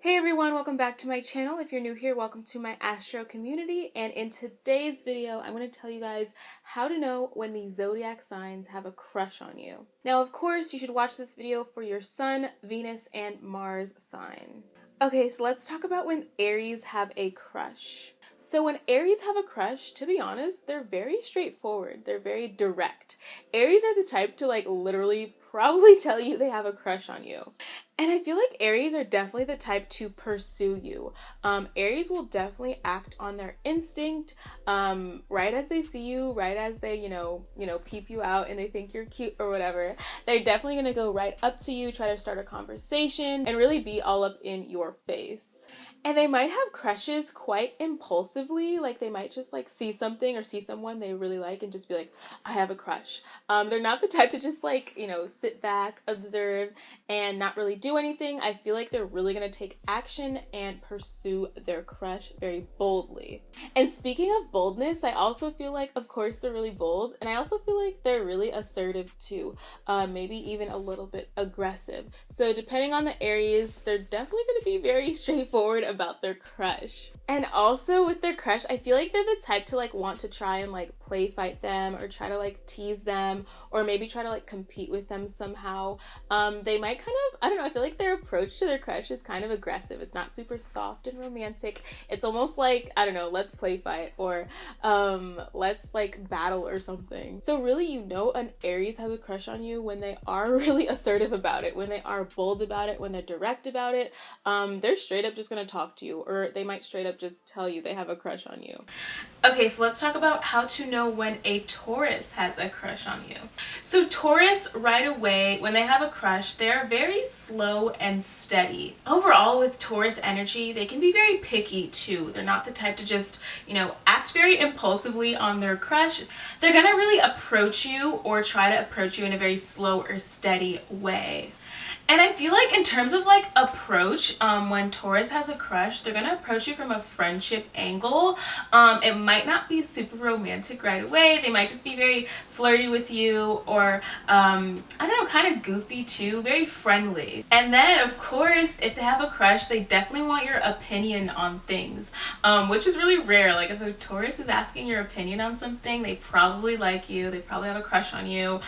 Hey everyone, welcome back to my channel. If you're new here, welcome to my Astro community. And in today's video, I'm going to tell you guys how to know when the zodiac signs have a crush on you. Now, of course, you should watch this video for your Sun, Venus, and Mars sign. Okay, so let's talk about when Aries have a crush. So when Aries have a crush, to be honest, they're very straightforward. They're very direct. Aries are the type to literally probably tell you they have a crush on you. And I feel like Aries are definitely the type to pursue you. Aries will definitely act on their instinct, right as they see you, right as they, peep you out and they think you're cute or whatever. They're definitely gonna go right up to you, try to start a conversation, and really be all up in your face. And they might have crushes quite impulsively, like they might just see something or see someone they really like and just be like, I have a crush. They're not the type to just sit back, observe, and not really do anything. I feel like they're really gonna take action and pursue their crush very boldly. And speaking of boldness, I also feel like, of course, they're really bold, and I also feel like they're really assertive too, maybe even a little bit aggressive. So depending on the Aries, they're definitely gonna be very straightforward about their crush. And also with their crush, I feel like they're the type to want to try and play fight them, or try to tease them, or maybe try to compete with them somehow. They might kind of, I don't know, I feel like their approach to their crush is kind of aggressive. It's not super soft and romantic. It's almost like, I don't know, let's play fight, or let's battle or something. So really, an Aries has a crush on you when they are really assertive about it, when they are bold about it, when they're direct about it. They're straight up just gonna talk to you, or they might straight up just tell you they have a crush on you. Okay, so let's talk about how to know when a Taurus has a crush on you. So Taurus, right away, when they have a crush, they're very slow and steady. Overall, with Taurus energy, they can be very picky too. They're not the type to just, act very impulsively on their crush. They're gonna really approach you, or try to approach you in a very slow or steady way. And I feel like in terms of approach, when Taurus has a crush, they're gonna approach you from a friendship angle. It might not be super romantic right away. They might just be very flirty with you, or I don't know, kind of goofy too, very friendly. And then of course, if they have a crush, they definitely want your opinion on things, which is really rare. Like if a Taurus is asking your opinion on something, they probably like you, they probably have a crush on you.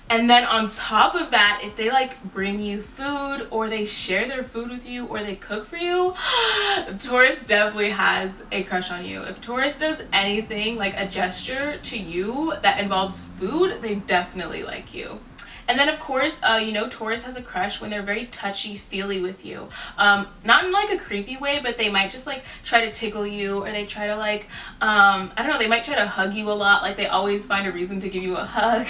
And then on top of that, if they bring you food, or they share their food with you, or they cook for you, Taurus definitely has a crush on you. If Taurus does anything, like a gesture to you that involves food, they definitely like you. And then of course, Taurus has a crush when they're very touchy-feely with you. Not in a creepy way, but they might just try to tickle you, or they try to I don't know, they might try to hug you a lot. They always find a reason to give you a hug.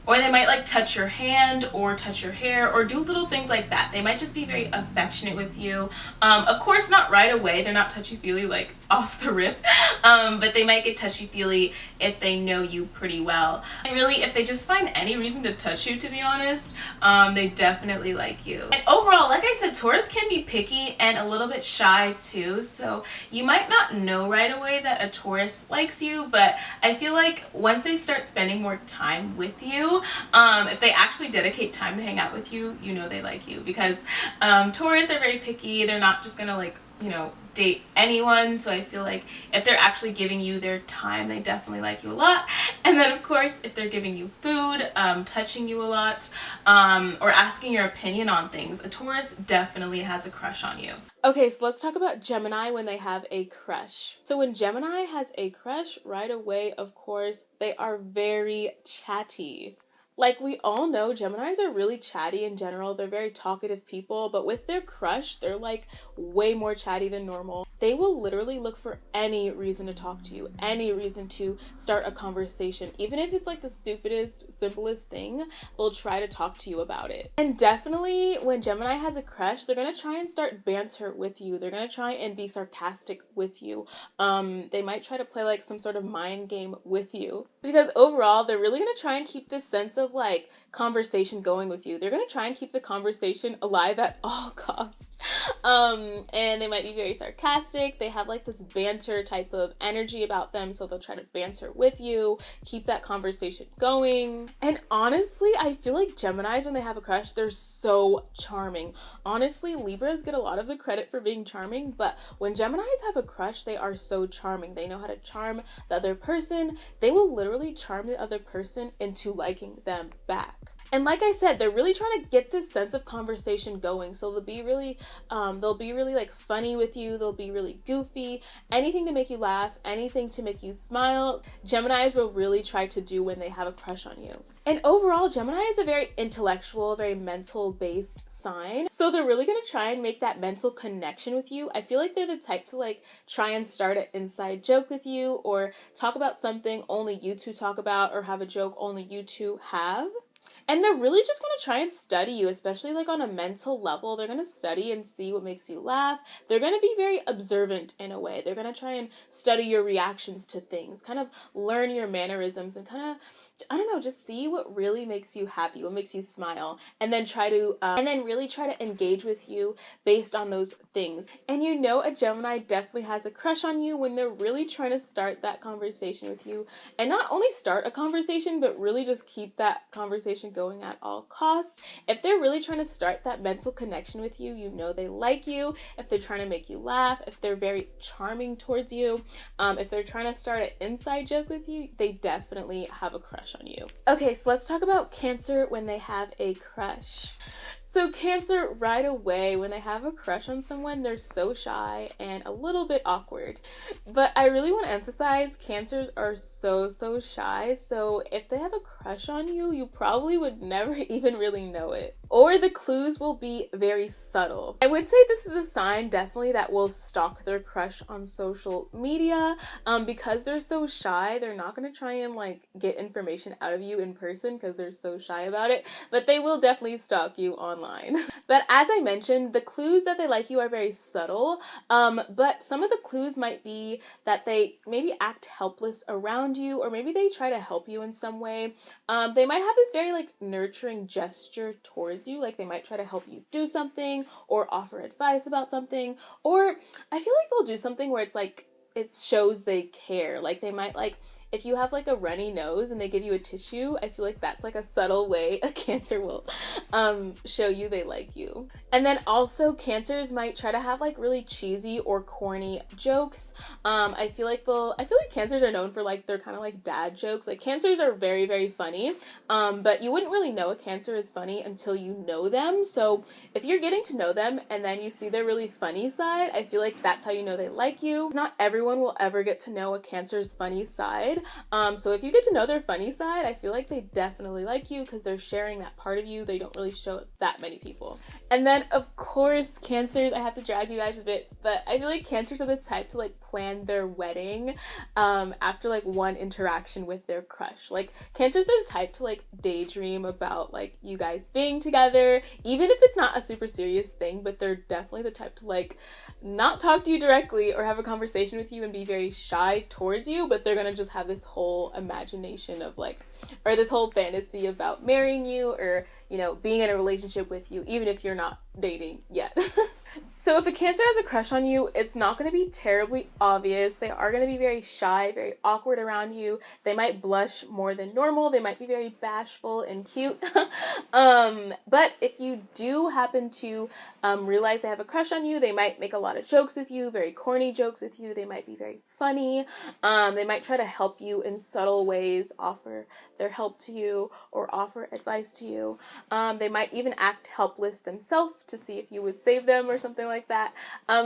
Or they might touch your hand, or touch your hair, or do little things like that. They might just be very affectionate with you. Of course, not right away. They're not touchy-feely off the rip. But they might get touchy-feely if they know you pretty well. And really, if they just find any reason to touch you, to be honest, they definitely like you. And overall, like I said, Taurus can be picky and a little bit shy too. So you might not know right away that a Taurus likes you, but I feel like once they start spending more time with you, if they actually dedicate time to hang out with you, they like you. Because Taurus are very picky. They're not just gonna date anyone. So I feel like if they're actually giving you their time, they definitely like you a lot. And then of course, if they're giving you food, touching you a lot, or asking your opinion on things, a Taurus definitely has a crush on you. Okay, so let's talk about Gemini when they have a crush. So when Gemini has a crush, right away, of course, they are very chatty. Like we all know, Geminis are really chatty in general. They're very talkative people, but with their crush, they're way more chatty than normal. They will literally look for any reason to talk to you, any reason to start a conversation. Even if it's the stupidest, simplest thing, they'll try to talk to you about it. And definitely when Gemini has a crush, they're gonna try and start banter with you. They're gonna try and be sarcastic with you. They might try to play some sort of mind game with you. Because overall, they're really gonna try and keep this sense of conversation going with you. They're going to try and keep the conversation alive at all costs. And they might be very sarcastic. They have like this banter type of energy about them, so they'll try to banter with you, keep that conversation going. And honestly, I feel like Geminis, when they have a crush, they're so charming. Honestly, Libras get a lot of the credit for being charming, but when Geminis have a crush, they are so charming. They know how to charm the other person. They will literally charm the other person into liking them back. And like I said, they're really trying to get this sense of conversation going. So they'll be really like funny with you. They'll be really goofy. Anything to make you laugh, anything to make you smile. Geminis will really try to do when they have a crush on you. And overall, Gemini is a very intellectual, very mental-based sign. So they're really going to try and make that mental connection with you. I feel like they're the type to like try and start an inside joke with you, or talk about something only you two talk about, or have a joke only you two have. And they're really just going to try and study you, especially like on a mental level. They're going to study and see what makes you laugh. They're going to be very observant in a way. They're going to try and study your reactions to things, kind of learn your mannerisms, and kind of, I don't know, just see what really makes you happy, what makes you smile, and then really try to engage with you based on those things. And you know a Gemini definitely has a crush on you when they're really trying to start that conversation with you. And not only start a conversation, but really just keep that conversation going at all costs. If they're really trying to start that mental connection with you, you know they like you. If they're trying to make you laugh, if they're very charming towards you, if they're trying to start an inside joke with you, they definitely have a crush on you. Okay, so let's talk about Cancer when they have a crush. So Cancer, right away, when they have a crush on someone, they're so shy and a little bit awkward. But I really want to emphasize, Cancers are so shy. So if they have a crush on you, you probably would never even really know it. Or the clues will be very subtle. I would say this is a sign definitely that will stalk their crush on social media. Because they're so shy, they're not going to try and like get information out of you in person because they're so shy about it. But they will definitely stalk you online. But as I mentioned, the clues that they like you are very subtle, but some of the clues might be that they maybe act helpless around you, or maybe they try to help you in some way. They might have this very like nurturing gesture towards you, like they might try to help you do something or offer advice about something, or I feel like they'll do something where it's like it shows they care. Like they might, like, if you have like a runny nose and they give you a tissue, I feel like that's like a subtle way a Cancer will show you they like you. And then also Cancers might try to have like really cheesy or corny jokes. I feel like Cancers are known for like their kind of like dad jokes. Like Cancers are very funny, but you wouldn't really know a Cancer is funny until you know them. So if you're getting to know them and then you see their really funny side, I feel like that's how you know they like you. Not everyone will ever get to know a Cancer's funny side. So if you get to know their funny side, I feel like they definitely like you because they're sharing that part of you they don't really show that many people. And then of course Cancers, I have to drag you guys a bit, but I feel like Cancers are the type to like plan their wedding after like one interaction with their crush. Like Cancers are the type to like daydream about like you guys being together, even if it's not a super serious thing, but they're definitely the type to like not talk to you directly or have a conversation with you and be very shy towards you, but they're gonna just have this whole imagination of like, or this whole fantasy about marrying you, or, you know, being in a relationship with you, even if you're not dating yet. So if a Cancer has a crush on you, it's not going to be terribly obvious. They are going to be very shy, very awkward around you. They might blush more than normal. They might be very bashful and cute. But if you do happen to realize they have a crush on you, they might make a lot of jokes with you, very corny jokes with you. They might be very funny. They might try to help you in subtle ways, offer their help to you or offer advice to you. They might even act helpless themselves to see if you would save them or something like that.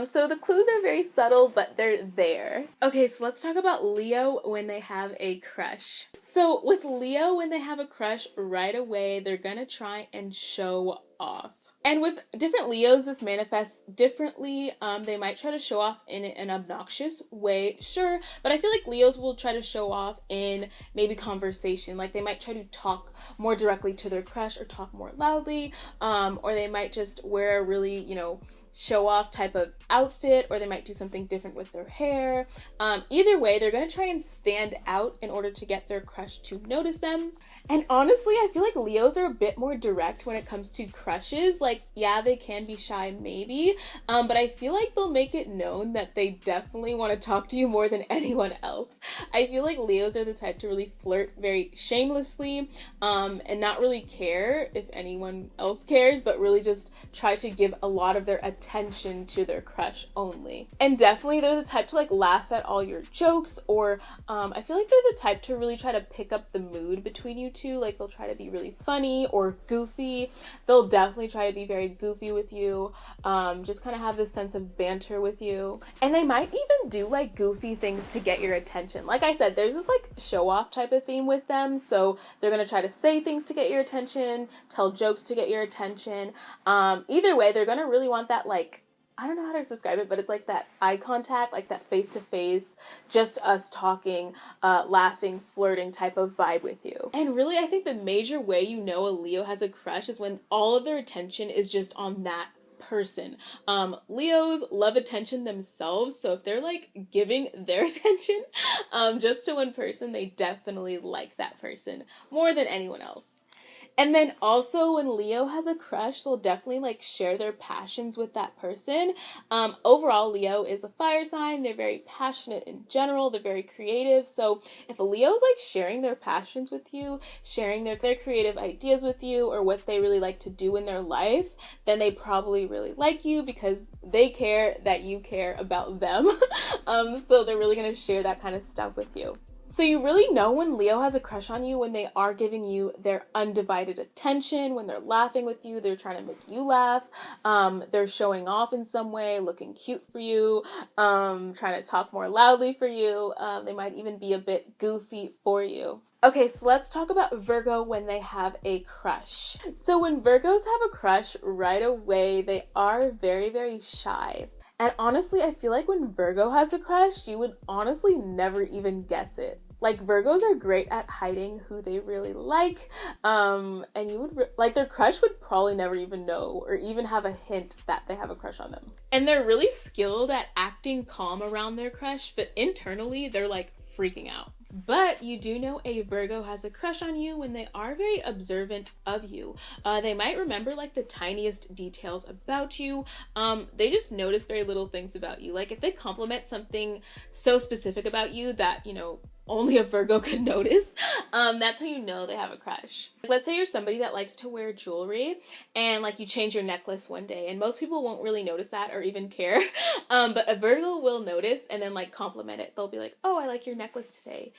So the clues are very subtle, but they're there. Okay, so let's talk about Leo when they have a crush. So with Leo, when they have a crush, right away, they're gonna try and show off. And with different Leos, this manifests differently. They might try to show off in an obnoxious way, sure, but I feel like Leos will try to show off in maybe conversation. Like they might try to talk more directly to their crush or talk more loudly, or they might just wear a really, you know, show off type of outfit, or they might do something different with their hair. Either way, they're gonna try and stand out in order to get their crush to notice them. And honestly, I feel like Leos are a bit more direct when it comes to crushes. Like, yeah, they can be shy maybe, but I feel like they'll make it known that they definitely want to talk to you more than anyone else. I feel like Leos are the type to really flirt very shamelessly, and not really care if anyone else cares, but really just try to give a lot of their attention to their crush only. And definitely they're the type to like laugh at all your jokes, or I feel like they're the type to really try to pick up the mood between you two. Like, they'll try to be really funny or goofy. They'll definitely try to be very goofy with you, just kind of have this sense of banter with you. And they might even do like goofy things to get your attention. Like I said, there's this like show off type of theme with them, so they're gonna try to say things to get your attention, tell jokes to get your attention. Either way, they're gonna really want that, like, I don't know how to describe it, but it's like that eye contact, like that face to face, just us talking, laughing, flirting type of vibe with you. And really, I think the major way you know a Leo has a crush is when all of their attention is just on that person. Leos love attention themselves, so if they're like giving their attention just to one person, they definitely like that person more than anyone else. And then also when Leo has a crush, they'll definitely like share their passions with that person. Overall, Leo is a fire sign. They're very passionate in general. They're very creative. So if a Leo's like sharing their passions with you, sharing their creative ideas with you, or what they really like to do in their life, then they probably really like you because they care that you care about them. So they're really going to share that kind of stuff with you. So you really know when Leo has a crush on you when they are giving you their undivided attention, when they're laughing with you, they're trying to make you laugh, they're showing off in some way, looking cute for you, trying to talk more loudly for you, they might even be a bit goofy for you. Okay, so let's talk about Virgo when they have a crush. So when Virgos have a crush, right away, they are very, very shy. And honestly, I feel like when Virgo has a crush, you would honestly never even guess it. Like, Virgos are great at hiding who they really like, and you would, like, their crush would probably never even know or even have a hint that they have a crush on them. And they're really skilled at acting calm around their crush, but internally, they're, like, freaking out. But you do know a Virgo has a crush on you when they are very observant of you. They might remember like the tiniest details about you. They just notice very little things about you. Like if they compliment something so specific about you that, you know, only a Virgo could notice, that's how you know they have a crush. Let's say you're somebody that likes to wear jewelry and like you change your necklace one day, and most people won't really notice that or even care, but a Virgo will notice and then like compliment it. They'll be like, oh, I like your necklace today,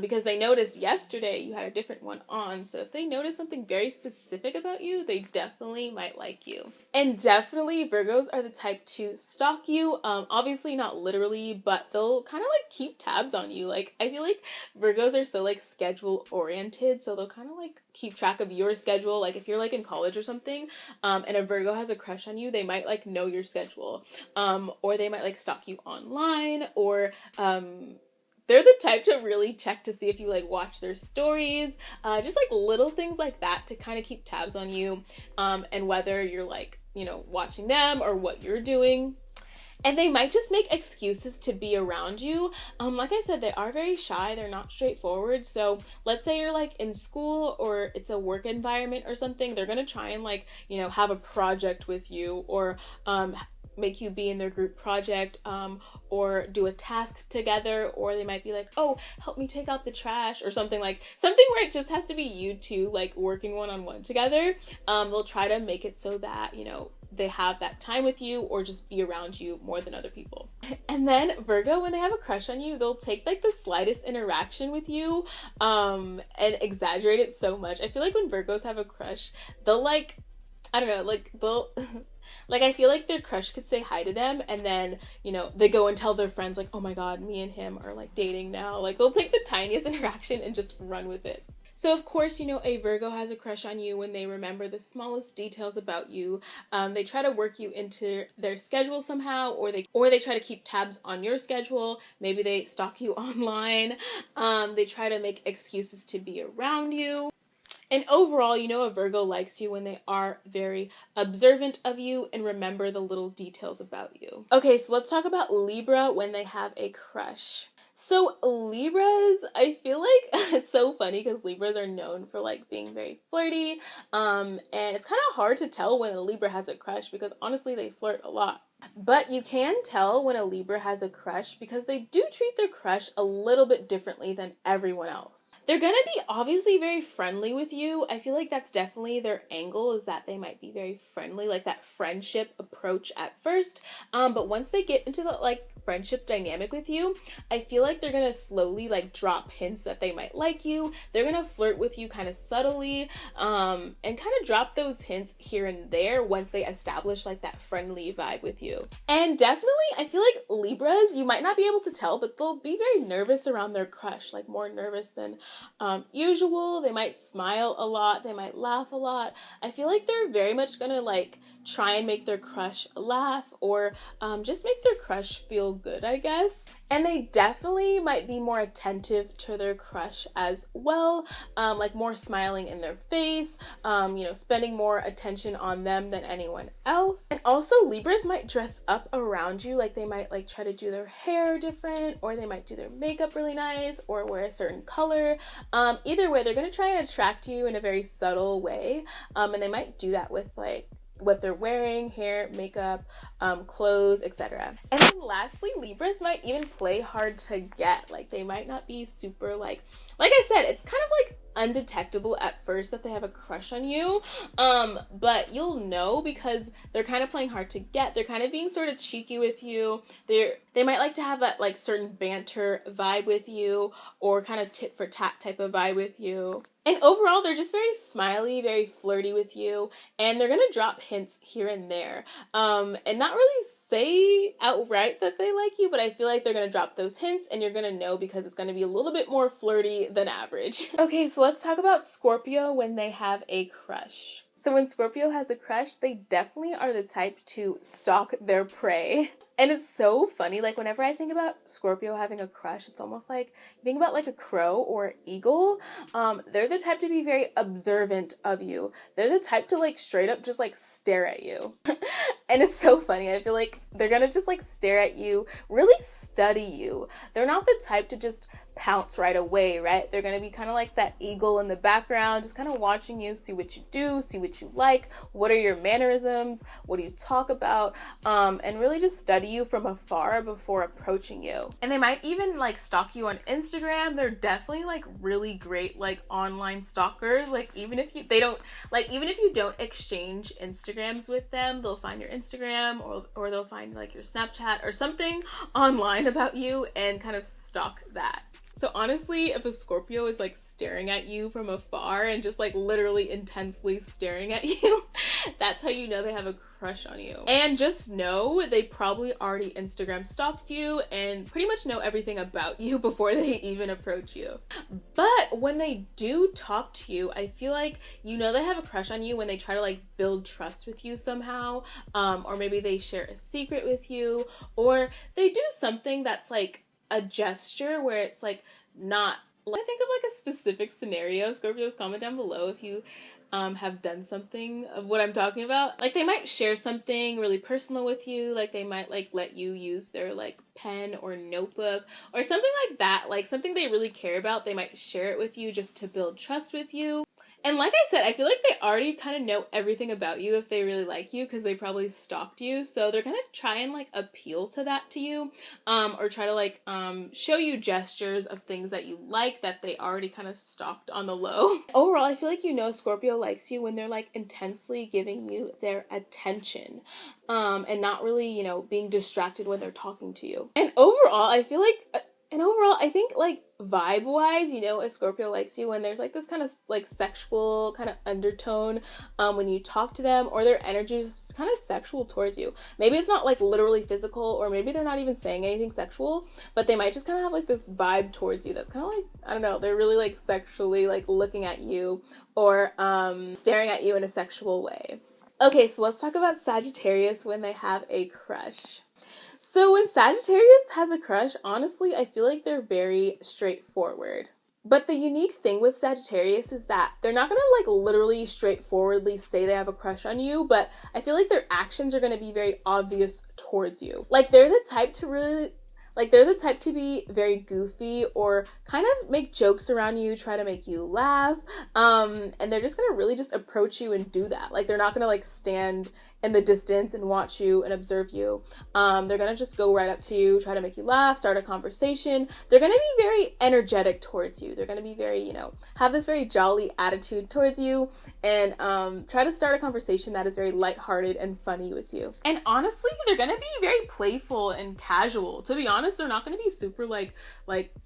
because they noticed yesterday you had a different one on. So if they notice something very specific about you, they definitely might like you. And definitely Virgos are the type to stalk you, obviously not literally, but they'll kind of like keep tabs on you. Like I feel like Virgos are so like schedule oriented, so they'll kind of like keep track of your schedule. Like if you're like in college or something, and a Virgo has a crush on you, they might like know your schedule, or they might like stalk you online, or they're the type to really check to see if you like watch their stories, just like little things like that to kind of keep tabs on you, and whether you're like, you know, watching them or what you're doing. And they might just make excuses to be around you. Like I said, they are very shy. They're not straightforward. So let's say you're like in school or it's a work environment or something. They're going to try and like, you know, have a project with you, or make you be in their group project, or do a task together, or they might be like, oh, help me take out the trash, or something where it just has to be you two like working one-on-one together. They'll try to make it so that, you know, they have that time with you or just be around you more than other people. And then Virgo, when they have a crush on you, they'll take like the slightest interaction with you and exaggerate it so much. I feel like when Virgos have a crush, they'll like, I don't know, like they'll like I feel like their crush could say hi to them and then, you know, they go and tell their friends like, oh my god, me and him are like dating now. Like they'll take the tiniest interaction and just run with it. So of course, you know, a Virgo has a crush on you when they remember the smallest details about you. They try to work you into their schedule somehow, or they try to keep tabs on your schedule. Maybe they stalk you online. They try to make excuses to be around you. And overall, you know a Virgo likes you when they are very observant of you and remember the little details about you. Okay, so let's talk about Libra when they have a crush. So Libras, I feel like it's so funny because Libras are known for like being very flirty, and it's kind of hard to tell when a Libra has a crush because honestly they flirt a lot. But you can tell when a Libra has a crush because they do treat their crush a little bit differently than everyone else. They're gonna be obviously very friendly with you. I feel like that's definitely their angle, is that they might be very friendly, like that friendship approach at first. But once they get into the like friendship dynamic with you, I feel like they're gonna slowly like drop hints that they might like you. They're gonna flirt with you kind of subtly, and kind of drop those hints here and there once they establish like that friendly vibe with you. And definitely, I feel like Libras, you might not be able to tell, but they'll be very nervous around their crush, like more nervous than usual. They might smile a lot. They might laugh a lot. I feel like they're very much gonna like try and make their crush laugh or just make their crush feel good, I guess. And they definitely might be more attentive to their crush as well, like more smiling in their face, you know, spending more attention on them than anyone else. And also Libras might dress up around you, like they might like try to do their hair different, or they might do their makeup really nice, or wear a certain color. Either way, they're gonna try and attract you in a very subtle way, and they might do that with like what they're wearing, hair, makeup, clothes, etc. And then lastly, Libras might even play hard to get. Like they might not be super like I said, it's kind of like undetectable at first that they have a crush on you, but you'll know because they're kind of playing hard to get. They're kind of being sort of cheeky with you. They might like to have that like certain banter vibe with you, or kind of tit for tat type of vibe with you. And overall, they're just very smiley, very flirty with you, and they're gonna drop hints here and there, and not really say outright that they like you, but I feel like they're gonna drop those hints and you're gonna know because it's gonna be a little bit more flirty than average. Okay, so let's talk about Scorpio when they have a crush. So when Scorpio has a crush, they definitely are the type to stalk their prey. And it's so funny, like whenever I think about Scorpio having a crush, it's almost like, you think about like a crow or an eagle, they're the type to be very observant of you. They're the type to like straight up just like stare at you. And it's so funny, I feel like they're gonna just like stare at you, really study you. They're not the type to just pounce right away, right? They're gonna be kind of like that eagle in the background, just kind of watching you, see what you do, see what you like, what are your mannerisms, what do you talk about, and really just study you from afar before approaching you. And they might even like stalk you on Instagram. They're definitely like really great like online stalkers. Like even if you don't exchange Instagrams with them, they'll find your Instagram, or they'll find like your Snapchat or something online about you and kind of stalk that. So honestly, if a Scorpio is like staring at you from afar and just like literally intensely staring at you, that's how you know they have a crush on you. And just know they probably already Instagram stalked you and pretty much know everything about you before they even approach you. But when they do talk to you, I feel like you know they have a crush on you when they try to like build trust with you somehow, or maybe they share a secret with you, or they do something that's like a gesture where it's like not, I think of like a specific scenario. Scorpios, comment down below if you have done something of what I'm talking about. Like they might share something really personal with you, like they might like let you use their like pen or notebook or something like that, like something they really care about. They might share it with you just to build trust with you. And like I said, I feel like they already kind of know everything about you if they really like you, because they probably stalked you. So they're gonna try and like appeal to that to you, or try to like show you gestures of things that you like that they already kind of stalked on the low. Overall, I feel like you know Scorpio likes you when they're like intensely giving you their attention, and not really, you know, being distracted when they're talking to you. And overall, I feel like I think like vibe wise, you know, a Scorpio likes you when there's like this kind of like sexual kind of undertone when you talk to them, or their energy is kind of sexual towards you. Maybe it's not like literally physical, or maybe they're not even saying anything sexual, but they might just kind of have like this vibe towards you that's kind of like, I don't know, they're really like sexually like looking at you, or staring at you in a sexual way. Okay, so let's talk about Sagittarius when they have a crush. So when Sagittarius has a crush, honestly, I feel like they're very straightforward. But the unique thing with Sagittarius is that they're not gonna like literally straightforwardly say they have a crush on you, but I feel like their actions are gonna be very obvious towards you. Like they're the type to really they're the type to be very goofy or kind of make jokes around you, try to make you laugh. And they're just gonna really just approach you and do that. Like they're not gonna like stand in the distance and watch you and observe you. They're gonna just go right up to you, try to make you laugh, start a conversation. They're gonna be very energetic towards you. They're gonna be very, you know, have this very jolly attitude towards you and try to start a conversation that is very lighthearted and funny with you. And honestly, they're gonna be very playful and casual. To be honest, they're not gonna be super like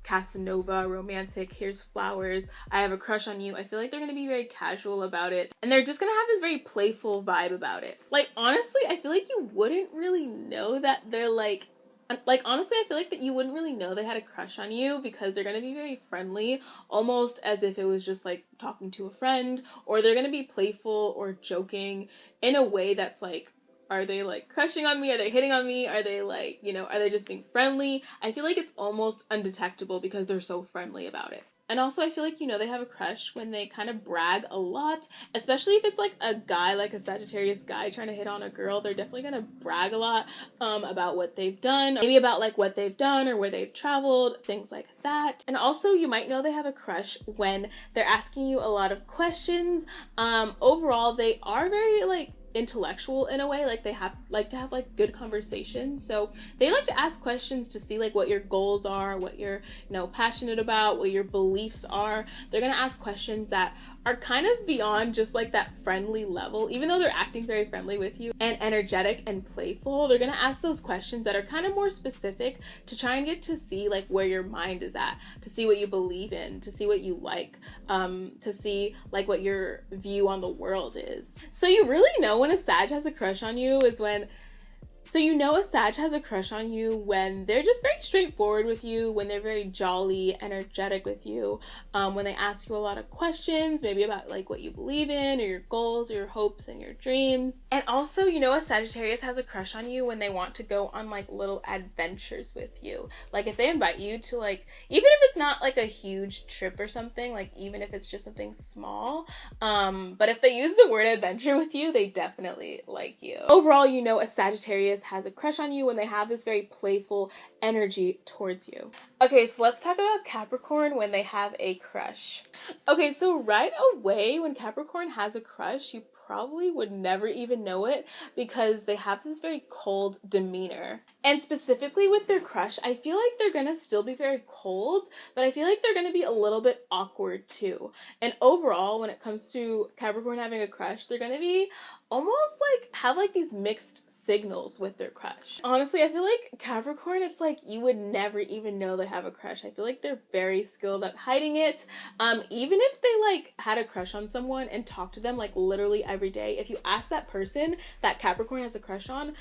Casanova, romantic, here's flowers, I have a crush on you. I feel like they're gonna be very casual about it. And they're just gonna have this very playful vibe about it. Like, honestly, I feel like you wouldn't really know that they're honestly, I feel like that you wouldn't really know they had a crush on you because they're going to be very friendly, almost as if it was just like talking to a friend, or they're going to be playful or joking in a way that's like, are they like crushing on me? Are they hitting on me? Are they like, you know, are they just being friendly? I feel like it's almost undetectable because they're so friendly about it. And also I feel like, you know, they have a crush when they kind of brag a lot, especially if it's like a guy, like a Sagittarius guy trying to hit on a girl. They're definitely going to brag a lot about what they've done, maybe about like what they've done or where they've traveled, things like that. And also you might know they have a crush when they're asking you a lot of questions. Overall, they are very like intellectual in a way, like they like to have like good conversations, so they like to ask questions to see like what your goals are, what you're, you know, passionate about, what your beliefs are. They're gonna ask questions that are kind of beyond just like that friendly level. Even though they're acting very friendly with you and energetic and playful, they're gonna ask those questions that are kind of more specific to try and get to see like where your mind is at, to see what you believe in, to see what you like, to see like what your view on the world is. So you really know when a Sag has a crush on you is when you know a Sag has a crush on you when they're just very straightforward with you, when they're very jolly, energetic with you, when they ask you a lot of questions, maybe about like what you believe in or your goals or your hopes and your dreams. And also, you know a Sagittarius has a crush on you when they want to go on like little adventures with you. Like if they invite you to like, even if it's not like a huge trip or something, like even if it's just something small, but if they use the word adventure with you, they definitely like you. Overall, you know a Sagittarius has a crush on you when they have this very playful energy towards you. Okay, so let's talk about Capricorn when they have a crush. Okay, so right away when Capricorn has a crush, you probably would never even know it because they have this very cold demeanor. And specifically with their crush, I feel like they're gonna still be very cold, but I feel like they're gonna be a little bit awkward too. And overall, when it comes to Capricorn having a crush, they're gonna be almost like have like these mixed signals with their crush. Honestly, I feel like Capricorn, it's like you would never even know they have a crush. I feel like they're very skilled at hiding it. Even if they like had a crush on someone and talked to them like literally every day, if you ask that person that Capricorn has a crush on,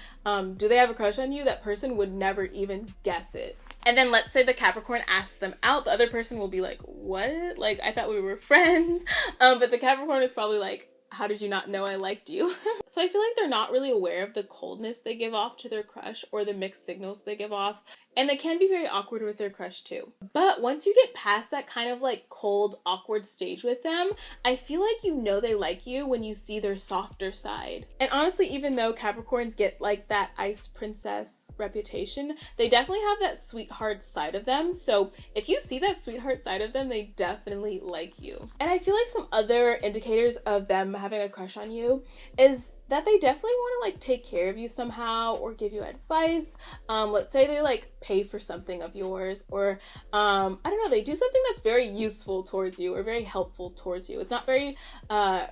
do they have a crush on you? That person would never even guess it. And then let's say the Capricorn asks them out, the other person will be like, what? Like, I thought we were friends. But the Capricorn is probably like, how did you not know I liked you? So I feel like they're not really aware of the coldness they give off to their crush or the mixed signals they give off. And they can be very awkward with their crush too. But once you get past that kind of like cold, awkward stage with them, I feel like you know they like you when you see their softer side. And honestly, even though Capricorns get like that ice princess reputation, they definitely have that sweetheart side of them. So if you see that sweetheart side of them, they definitely like you. And I feel like some other indicators of them having a crush on you is that they definitely want to like take care of you somehow or give you advice. Let's say they like pay for something of yours, or I don't know, they do something that's very useful towards you or very helpful towards you. It's not very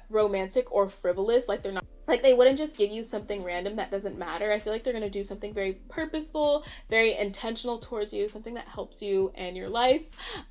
romantic or frivolous. Like they're not like, they wouldn't just give you something random that doesn't matter. I feel like they're gonna do something very purposeful, very intentional towards you, something that helps you and your life,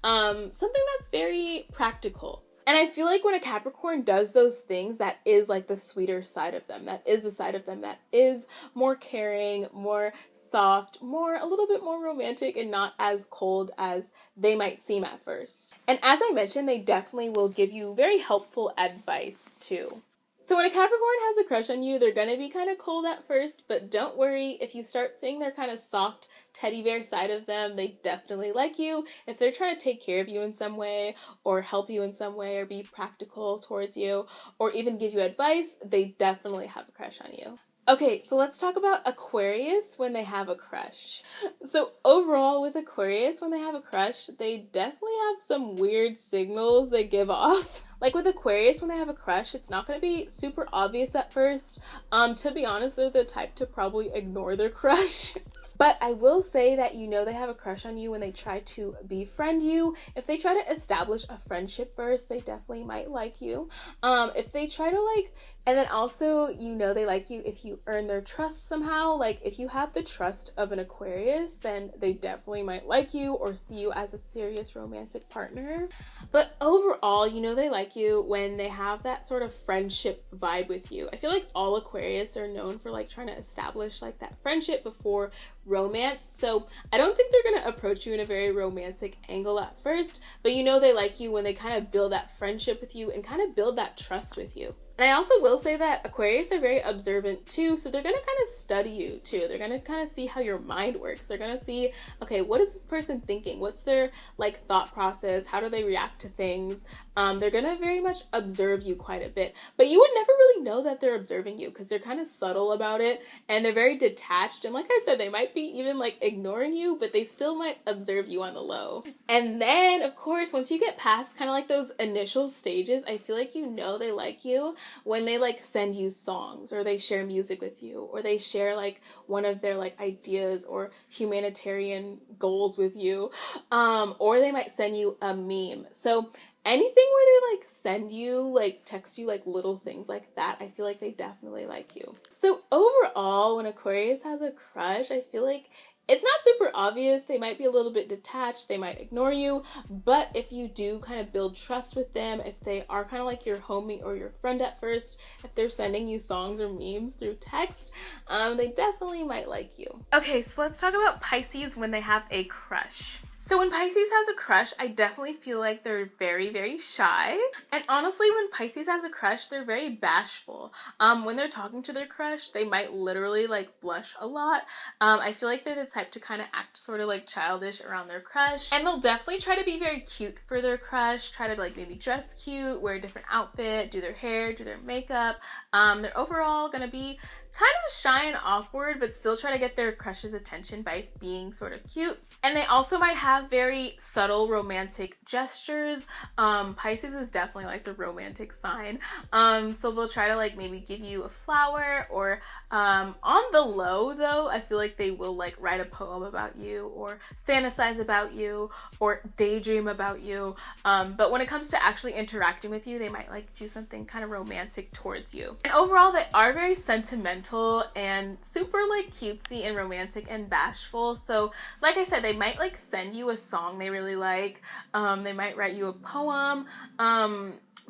something that's very practical. And I feel like when a Capricorn does those things, that is like the sweeter side of them. That is the side of them that is more caring, more soft, a little bit more romantic, and not as cold as they might seem at first. And as I mentioned, they definitely will give you very helpful advice too. So when a Capricorn has a crush on you, they're gonna be kind of cold at first, but don't worry. If you start seeing their kind of soft teddy bear side of them, they definitely like you. If they're trying to take care of you in some way, or help you in some way, or be practical towards you, or even give you advice, they definitely have a crush on you. Okay, so let's talk about Aquarius when they have a crush. So overall with Aquarius, when they have a crush, they definitely have some weird signals they give off. Like with Aquarius, when they have a crush, it's not going to be super obvious at first. To be honest, they're the type to probably ignore their crush. But I will say that you know they have a crush on you when they try to befriend you. If they try to establish a friendship first, they definitely might like you. If they try to like, and then also you know they like you if you earn their trust somehow. Like if you have the trust of an Aquarius, then they definitely might like you or see you as a serious romantic partner. But overall, you know they like you when they have that sort of friendship vibe with you. I feel like all Aquarius are known for like trying to establish like that friendship before romance. So I don't think they're gonna approach you in a very romantic angle at first, but you know they like you when they kind of build that friendship with you and kind of build that trust with you. And I also will say that Aquarius are very observant too, so they're gonna kind of study you too. They're gonna kind of see how your mind works. They're gonna see, okay, what is this person thinking? What's their like thought process? How do they react to things? They're gonna very much observe you quite a bit, but you would never really know that they're observing you because they're kind of subtle about it and they're very detached. And like I said, they might be even like ignoring you, but they still might observe you on the low. And then of course, once you get past kind of like those initial stages, I feel like you know they like you when they like send you songs or they share music with you or they share like one of their like ideas or humanitarian goals with you, or they might send you a meme. So anything where they like send you, like text you like little things like that, I feel like they definitely like you. So overall, when Aquarius has a crush, I feel like it's not super obvious. They might be a little bit detached, they might ignore you, but if you do kind of build trust with them, if they are kind of like your homie or your friend at first, if they're sending you songs or memes through text, they definitely might like you. Okay, so let's talk about Pisces when they have a crush. So when Pisces has a crush, I definitely feel like they're very, very shy. And honestly, when Pisces has a crush, they're very bashful. When they're talking to their crush, they might literally like blush a lot. I feel like they're the type to kind of act sort of like childish around their crush. And they'll definitely try to be very cute for their crush, try to like maybe dress cute, wear a different outfit, do their hair, do their makeup. They're overall gonna be kind of shy and awkward, but still try to get their crush's attention by being sort of cute. And they also might have very subtle romantic gestures. Pisces is definitely like the romantic sign. So they'll try to like maybe give you a flower or on the low though, I feel like they will like write a poem about you or fantasize about you or daydream about you. But when it comes to actually interacting with you, they might like do something kind of romantic towards you. And overall, they are very sentimental and super like cutesy and romantic and bashful. So like I said, they might like send you a song they really like. They might write you a poem.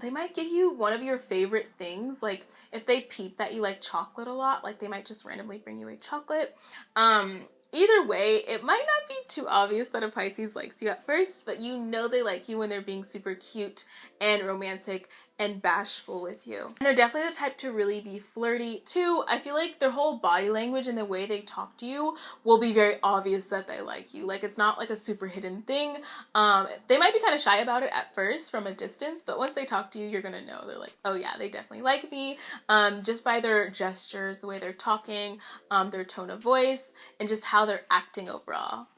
They might give you one of your favorite things. Like if they peep that you like chocolate a lot, like they might just randomly bring you a chocolate. Either way, it might not be too obvious that a Pisces likes you at first, but you know they like you when they're being super cute and romantic and bashful with you. And they're definitely the type to really be flirty too. I feel like their whole body language and the way they talk to you will be very obvious that they like you. Like it's not like a super hidden thing. They might be kind of shy about it at first from a distance, but once they talk to you, you're gonna know. They're like, oh yeah, they definitely like me, just by their gestures, the way they're talking, their tone of voice, and just how they're acting overall.